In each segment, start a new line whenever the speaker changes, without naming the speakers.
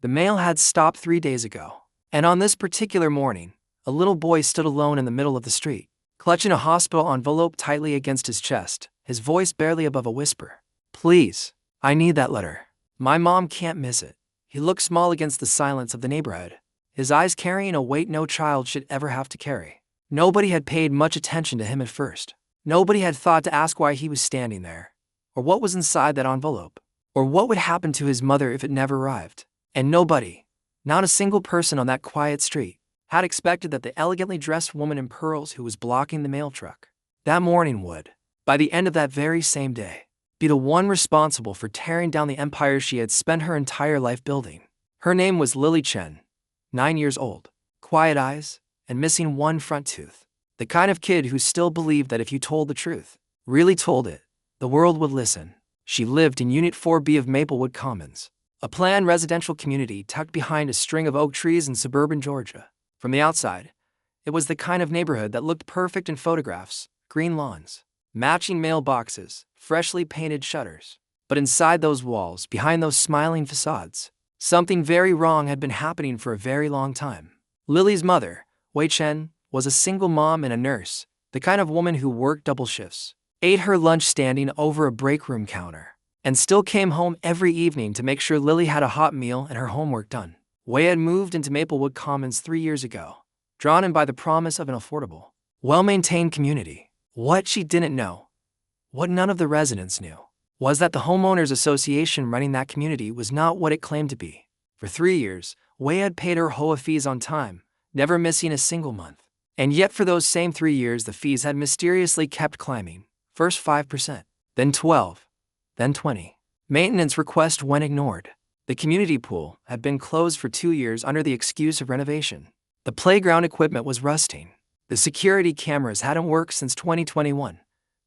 The mail had stopped 3 days ago. And on this particular morning, a little boy stood alone in the middle of the street, clutching a hospital envelope tightly against his chest, his voice barely above a whisper. "Please, I need that letter. My mom can't miss it." He looked small against the silence of the neighborhood, his eyes carrying a weight no child should ever have to carry. Nobody had paid much attention to him at first. Nobody had thought to ask why he was standing there, or what was inside that envelope, or what would happen to his mother if it never arrived. And nobody, not a single person on that quiet street, had expected that the elegantly dressed woman in pearls who was blocking the mail truck that morning would, by the end of that very same day, be the one responsible for tearing down the empire she had spent her entire life building. Her name was Lily Chen, 9 years old, quiet eyes, and missing one front tooth. The kind of kid who still believed that if you told the truth, really told it, the world would listen. She lived in Unit 4B of Maplewood Commons, a planned residential community tucked behind a string of oak trees in suburban Georgia. From the outside, it was the kind of neighborhood that looked perfect in photographs: green lawns, matching mailboxes, freshly painted shutters. But inside those walls, behind those smiling facades, something very wrong had been happening for a very long time. Lily's mother, Wei Chen, was a single mom and a nurse, the kind of woman who worked double shifts, ate her lunch standing over a break room counter, and still came home every evening to make sure Lily had a hot meal and her homework done. Wei had moved into Maplewood Commons 3 years ago, drawn in by the promise of an affordable, well-maintained community. What she didn't know, what none of the residents knew, was that the homeowners association running that community was not what it claimed to be. For 3 years, Wei had paid her HOA fees on time, never missing a single month. And yet for those same 3 years the fees had mysteriously kept climbing, first 5%, then 12%, then 20%. Maintenance requests went ignored. The community pool had been closed for 2 years under the excuse of renovation. The playground equipment was rusting. The security cameras hadn't worked since 2021,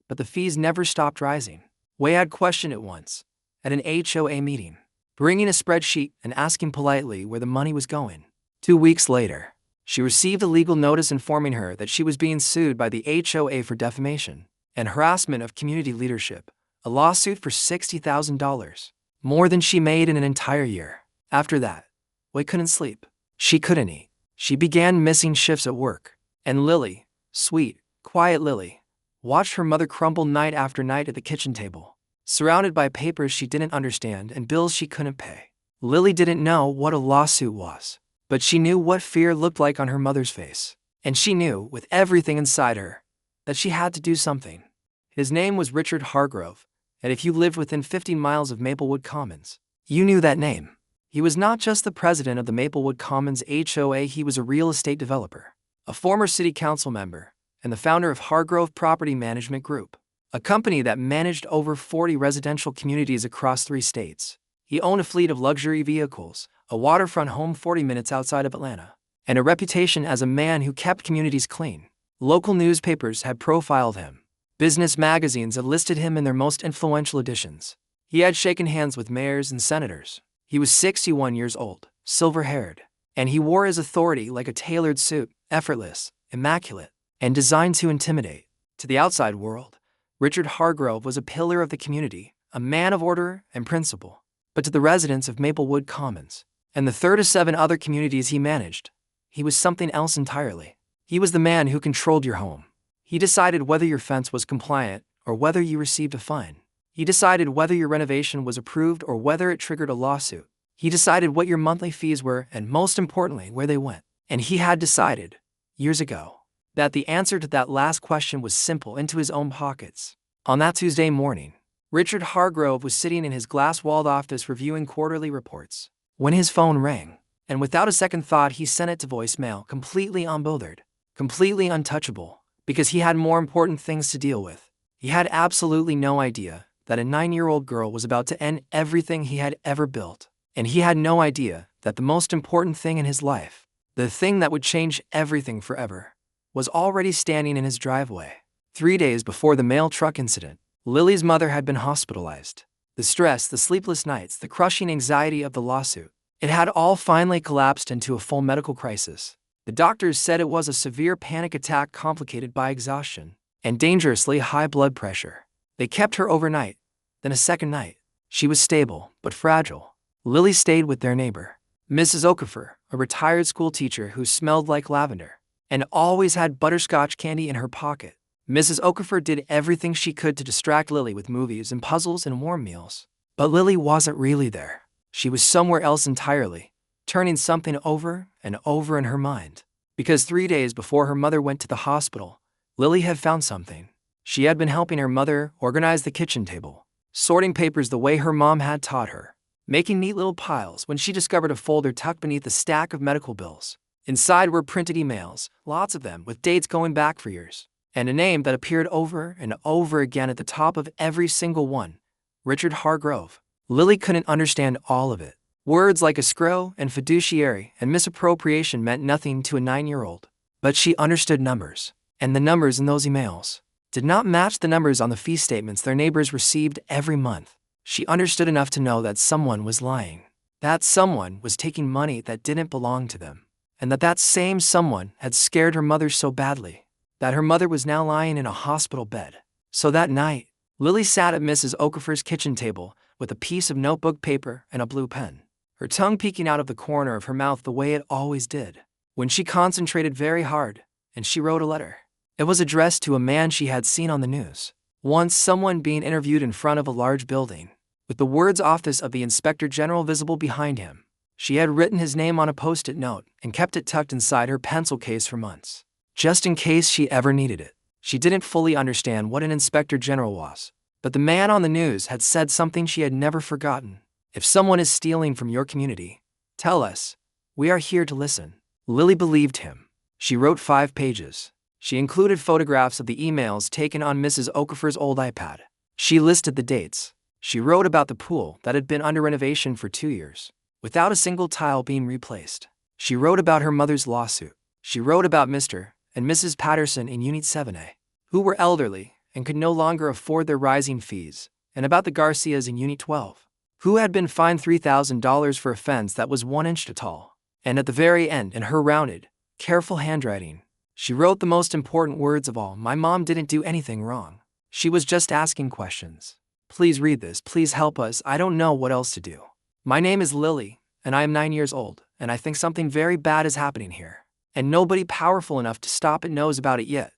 but the fees never stopped rising. Wei had questioned it once, at an HOA meeting, bringing a spreadsheet and asking politely where the money was going. 2 weeks later, she received a legal notice informing her that she was being sued by the HOA for defamation and harassment of community leadership, a lawsuit for $60,000, more than she made in an entire year. After that, Wei couldn't sleep. She couldn't eat. She began missing shifts at work. And Lily, sweet, quiet Lily, watched her mother crumble night after night at the kitchen table, surrounded by papers she didn't understand and bills she couldn't pay. Lily didn't know what a lawsuit was, but she knew what fear looked like on her mother's face. And she knew, with everything inside her, that she had to do something. His name was Richard Hargrove, and if you lived within 15 miles of Maplewood Commons, you knew that name. He was not just the president of the Maplewood Commons HOA, he was a real estate developer, a former city council member, and the founder of Hargrove Property Management Group, a company that managed over 40 residential communities across 3 states. He owned a fleet of luxury vehicles, a waterfront home 40 minutes outside of Atlanta, and a reputation as a man who kept communities clean. Local newspapers had profiled him. Business magazines had listed him in their most influential editions. He had shaken hands with mayors and senators. He was 61 years old, silver-haired, and he wore his authority like a tailored suit, effortless, immaculate, and designed to intimidate. To the outside world, Richard Hargrove was a pillar of the community, a man of order and principle. But to the residents of Maplewood Commons, and the 37 other communities he managed, he was something else entirely. He was the man who controlled your home. He decided whether your fence was compliant or whether you received a fine. He decided whether your renovation was approved or whether it triggered a lawsuit. He decided what your monthly fees were and, most importantly, where they went. And he had decided, years ago, that the answer to that last question was simple: into his own pockets. On that Tuesday morning, Richard Hargrove was sitting in his glass-walled office reviewing quarterly reports, when his phone rang, and without a second thought he sent it to voicemail, completely unbothered, completely untouchable, because he had more important things to deal with. He had absolutely no idea that a 9-year-old girl was about to end everything he had ever built, and he had no idea that the most important thing in his life, the thing that would change everything forever, was already standing in his driveway. 3 days before the mail truck incident, Lily's mother had been hospitalized. The stress, the sleepless nights, the crushing anxiety of the lawsuit, it had all finally collapsed into a full medical crisis. The doctors said it was a severe panic attack complicated by exhaustion and dangerously high blood pressure. They kept her overnight, then a second night. She was stable, but fragile. Lily stayed with their neighbor, Mrs. Okafor, a retired school teacher who smelled like lavender and always had butterscotch candy in her pocket. Mrs. Okafor did everything she could to distract Lily with movies and puzzles and warm meals. But Lily wasn't really there. She was somewhere else entirely, turning something over and over in her mind. Because 3 days before her mother went to the hospital, Lily had found something. She had been helping her mother organize the kitchen table, sorting papers the way her mom had taught her, making neat little piles when she discovered a folder tucked beneath a stack of medical bills. Inside were printed emails, lots of them with dates going back for years, and a name that appeared over and over again at the top of every single one: Richard Hargrove. Lily couldn't understand all of it. Words like escrow and fiduciary and misappropriation meant nothing to a 9-year-old. But she understood numbers, and the numbers in those emails did not match the numbers on the fee statements their neighbors received every month. She understood enough to know that someone was lying. That someone was taking money that didn't belong to them. And that same someone had scared her mother so badly that her mother was now lying in a hospital bed. So that night, Lily sat at Mrs. Okafor's kitchen table with a piece of notebook paper and a blue pen, her tongue peeking out of the corner of her mouth the way it always did when she concentrated very hard, and she wrote a letter. It was addressed to a man she had seen on the news. Once, someone being interviewed in front of a large building, with the words "Office of the Inspector General" visible behind him. She had written his name on a post-it note and kept it tucked inside her pencil case for months, just in case she ever needed it. She didn't fully understand what an inspector general was, but the man on the news had said something she had never forgotten. If someone is stealing from your community, tell us. We are here to listen. Lily believed him. She wrote 5 pages. She included photographs of the emails taken on Mrs. Okafor's old iPad. She listed the dates. She wrote about the pool that had been under renovation for 2 years, without a single tile being replaced. She wrote about her mother's lawsuit. She wrote about Mr. and Mrs. Patterson in Unit 7A, who were elderly and could no longer afford their rising fees, and about the Garcias in Unit 12, who had been fined $3,000 for a fence that was 1 inch tall. And at the very end, in her rounded, careful handwriting, she wrote the most important words of all: "My mom didn't do anything wrong. She was just asking questions. Please read this. Please help us. I don't know what else to do. My name is Lily, and I am 9 years old, and I think something very bad is happening here. And nobody powerful enough to stop it knows about it yet.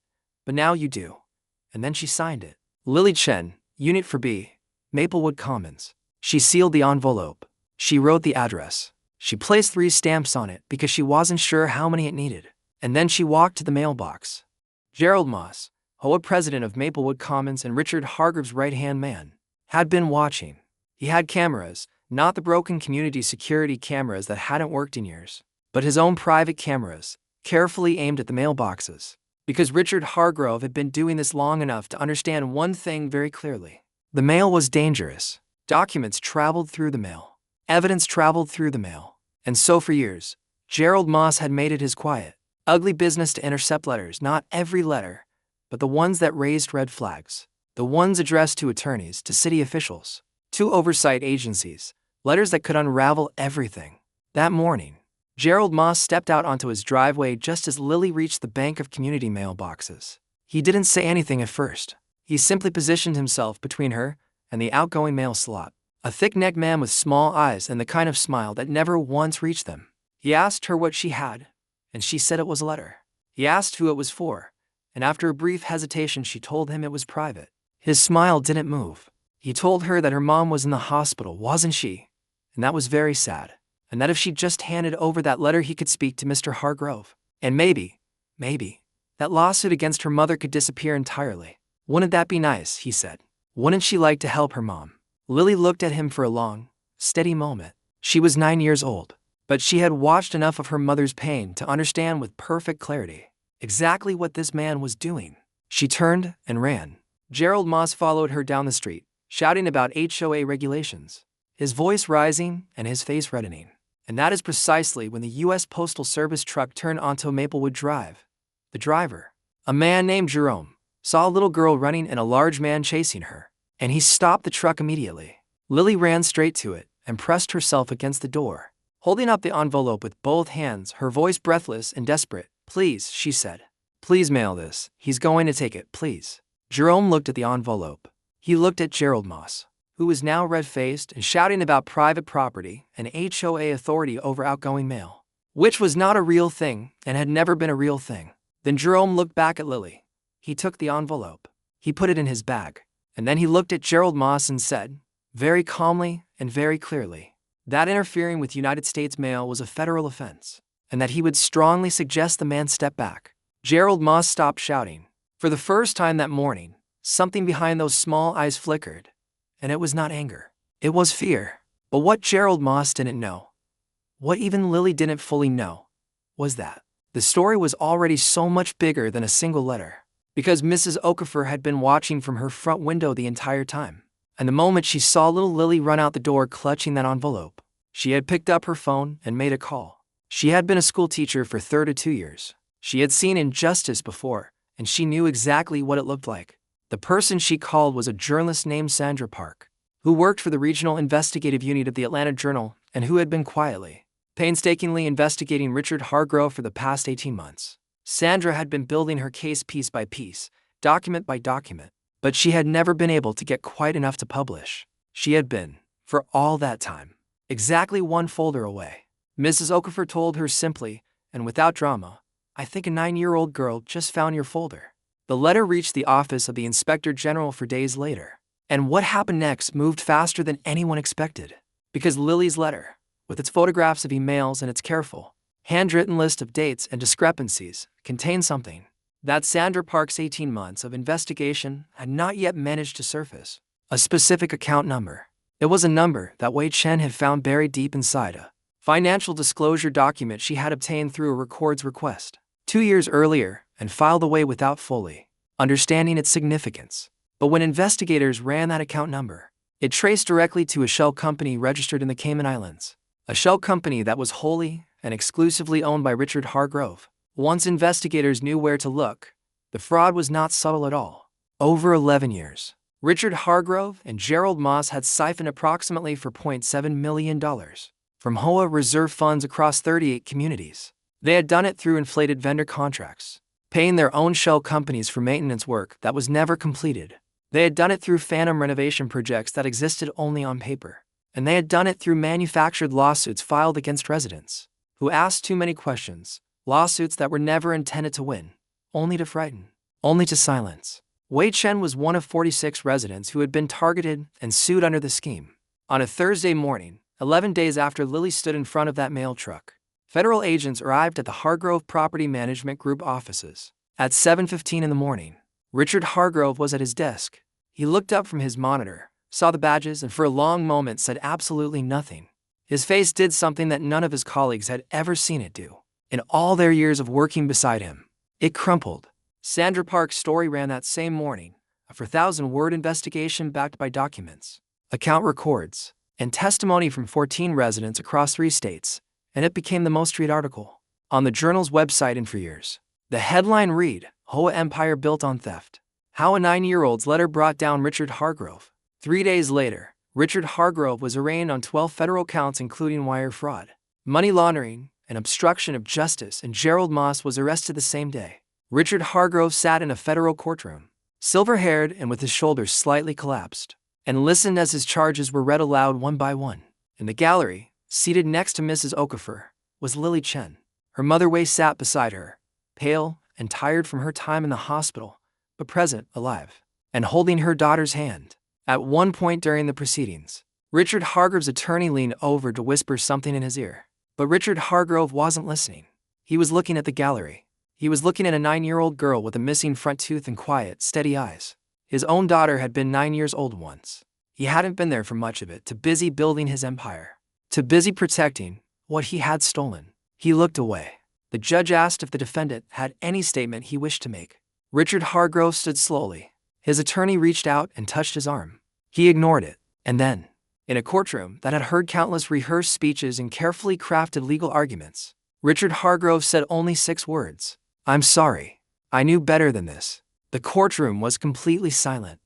But now you do." And then she signed it. Lily Chen, Unit 4B, Maplewood Commons. She sealed the envelope. She wrote the address. She placed 3 stamps on it because she wasn't sure how many it needed. And then she walked to the mailbox. Gerald Moss, HOA president of Maplewood Commons and Richard Hargrove's right-hand man, had been watching. He had cameras, not the broken community security cameras that hadn't worked in years, but his own private cameras, carefully aimed at the mailboxes. Because Richard Hargrove had been doing this long enough to understand one thing very clearly. The mail was dangerous. Documents traveled through the mail. Evidence traveled through the mail. And so for years, Gerald Moss had made it his quiet, ugly business to intercept letters, not every letter, but the ones that raised red flags. The ones addressed to attorneys, to city officials, to oversight agencies, letters that could unravel everything. That morning, Gerald Moss stepped out onto his driveway just as Lily reached the bank of community mailboxes. He didn't say anything at first. He simply positioned himself between her and the outgoing mail slot. A thick-necked man with small eyes and the kind of smile that never once reached them. He asked her what she had, and she said it was a letter. He asked who it was for, and after a brief hesitation she told him it was private. His smile didn't move. He told her that her mom was in the hospital, wasn't she? And that was very sad. And that if she just handed over that letter he could speak to Mr. Hargrove. And maybe, that lawsuit against her mother could disappear entirely. Wouldn't that be nice, he said. Wouldn't she like to help her mom? Lily looked at him for a long, steady moment. She was 9 years old, but she had watched enough of her mother's pain to understand with perfect clarity exactly what this man was doing. She turned and ran. Gerald Moss followed her down the street, shouting about HOA regulations, his voice rising and his face reddening. And that is precisely when the U.S. Postal Service truck turned onto Maplewood Drive. The driver, a man named Jerome, saw a little girl running and a large man chasing her, and he stopped the truck immediately. Lily ran straight to it and pressed herself against the door, holding up the envelope with both hands, her voice breathless and desperate. "Please," she said. "Please mail this. He's going to take it, please." Jerome looked at the envelope. He looked at Gerald Moss. who was now red-faced and shouting about private property and HOA authority over outgoing mail, which was not a real thing and had never been a real thing. Then Jerome looked back at Lily. He took the envelope. He put it in his bag. And then he looked at Gerald Moss and said, very calmly and very clearly, that interfering with United States mail was a federal offense, and that he would strongly suggest the man step back. Gerald Moss stopped shouting. For the first time that morning, something behind those small eyes flickered, and it was not anger. It was fear. But what Gerald Moss didn't know, what even Lily didn't fully know, was that the story was already so much bigger than a single letter, because Mrs. Okafor had been watching from her front window the entire time. And the moment she saw little Lily run out the door clutching that envelope, she had picked up her phone and made a call. She had been a school teacher for 32 years. She had seen injustice before, and she knew exactly what it looked like. The person she called was a journalist named Sandra Park, who worked for the regional investigative unit of the Atlanta Journal and who had been quietly, painstakingly investigating Richard Hargrove for the past 18 months. Sandra had been building her case piece by piece, document by document, but she had never been able to get quite enough to publish. She had been, for all that time, exactly one folder away. Mrs. Okafor told her simply, and without drama, I think a 9-year-old girl just found your folder. The letter reached the office of the Inspector General for days later. And what happened next moved faster than anyone expected. Because Lily's letter, with its photographs of emails and its careful, handwritten list of dates and discrepancies, contained something that Sandra Park's 18 months of investigation had not yet managed to surface. A specific account number. It was a number that Wei Chen had found buried deep inside a financial disclosure document she had obtained through a records request 2 years earlier and filed away without fully understanding its significance. But when investigators ran that account number, it traced directly to a shell company registered in the Cayman Islands. A shell company that was wholly and exclusively owned by Richard Hargrove. Once investigators knew where to look, the fraud was not subtle at all. Over 11 years, Richard Hargrove and Gerald Moss had siphoned approximately $4.7 million from HOA reserve funds across 38 communities. They had done it through inflated vendor contracts, paying their own shell companies for maintenance work that was never completed. They had done it through phantom renovation projects that existed only on paper. And they had done it through manufactured lawsuits filed against residents who asked too many questions, lawsuits that were never intended to win, only to frighten, only to silence. Wei Chen was one of 46 residents who had been targeted and sued under the scheme. On a Thursday morning, 11 days after Lily stood in front of that mail truck, federal agents arrived at the Hargrove Property Management Group offices. At 7:15 in the morning, Richard Hargrove was at his desk. He looked up from his monitor, saw the badges, and for a long moment said absolutely nothing. His face did something that none of his colleagues had ever seen it do in all their years of working beside him. It crumpled. Sandra Park's story ran that same morning, a 4,000-word investigation backed by documents, account records, and testimony from 14 residents across 3 states, and it became the most read article on the Journal's website in for years. The headline read, HOA Empire Built on Theft. How a 9-year-old's letter brought down Richard Hargrove. 3 days later, Richard Hargrove was arraigned on 12 federal counts including wire fraud, money laundering, and obstruction of justice, and Gerald Moss was arrested the same day. Richard Hargrove sat in a federal courtroom, silver-haired and with his shoulders slightly collapsed, and listened as his charges were read aloud one by one. In the gallery, seated next to Mrs. Okafor, was Lily Chen. Her mother Wei sat beside her, pale and tired from her time in the hospital, but present, alive, and holding her daughter's hand. At one point during the proceedings, Richard Hargrove's attorney leaned over to whisper something in his ear. But Richard Hargrove wasn't listening. He was looking at the gallery. He was looking at a 9-year-old girl with a missing front tooth and quiet, steady eyes. His own daughter had been 9 years old once. He hadn't been there for much of it, too busy building his empire, too busy protecting what he had stolen. He looked away. The judge asked if the defendant had any statement he wished to make. Richard Hargrove stood slowly. His attorney reached out and touched his arm. He ignored it. And then, in a courtroom that had heard countless rehearsed speeches and carefully crafted legal arguments, Richard Hargrove said only 6 words. I'm sorry. I knew better than this. The courtroom was completely silent.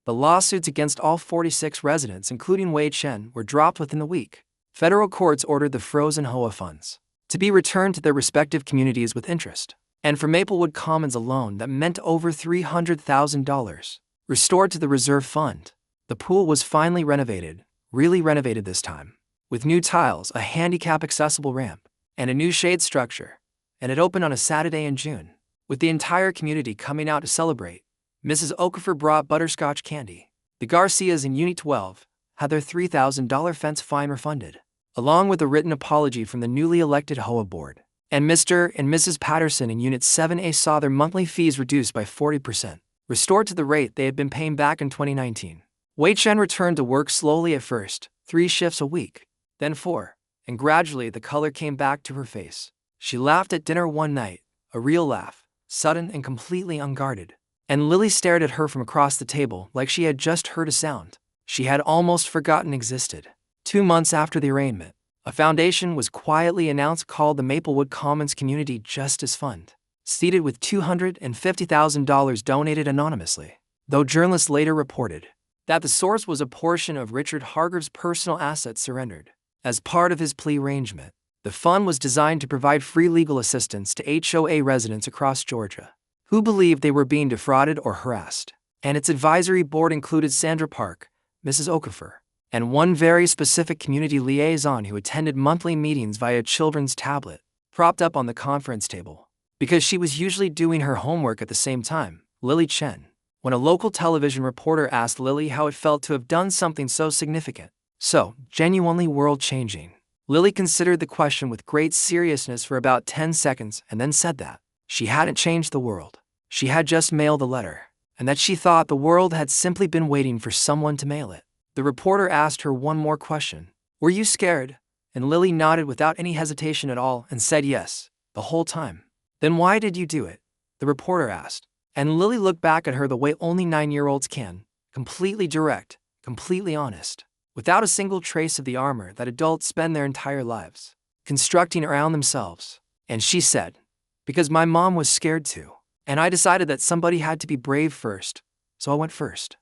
The lawsuits against all 46 residents, including Wei Chen, were dropped within the week. Federal courts ordered the frozen HOA funds to be returned to their respective communities with interest. And for Maplewood Commons alone, that meant over $300,000 restored to the reserve fund. The pool was finally renovated, really renovated this time, with new tiles, a handicap-accessible ramp, and a new shade structure, and it opened on a Saturday in June. With the entire community coming out to celebrate, Mrs. Okafor brought butterscotch candy. The Garcias in Unit 12 had their $3,000 fence fine refunded, along with a written apology from the newly elected HOA board. And Mr. and Mrs. Patterson in Unit 7A saw their monthly fees reduced by 40%, restored to the rate they had been paying back in 2019. Wei Chen returned to work slowly at first, 3 shifts a week, then 4, and gradually the color came back to her face. She laughed at dinner one night, a real laugh, sudden and completely unguarded. And Lily stared at her from across the table like she had just heard a sound she had almost forgotten existed. 2 months after the arraignment, a foundation was quietly announced called the Maplewood Commons Community Justice Fund, seated with $250,000 donated anonymously, though journalists later reported that the source was a portion of Richard Hargrave's personal assets surrendered. As part of his plea arrangement, the fund was designed to provide free legal assistance to HOA residents across Georgia who believed they were being defrauded or harassed. And its advisory board included Sandra Park, Mrs. Okafor, and one very specific community liaison who attended monthly meetings via a children's tablet, propped up on the conference table, because she was usually doing her homework at the same time, Lily Chen. When a local television reporter asked Lily how it felt to have done something so significant, so genuinely world-changing, Lily considered the question with great seriousness for about 10 seconds and then said that she hadn't changed the world. She had just mailed a letter, and that she thought the world had simply been waiting for someone to mail it. The reporter asked her one more question. "Were you scared?" And Lily nodded without any hesitation at all and said yes, the whole time. "Then why did you do it?" the reporter asked. And Lily looked back at her the way only 9-year-olds can, completely direct, completely honest, without a single trace of the armor that adults spend their entire lives constructing around themselves. And she said, "Because my mom was scared too. And I decided that somebody had to be brave first, so I went first."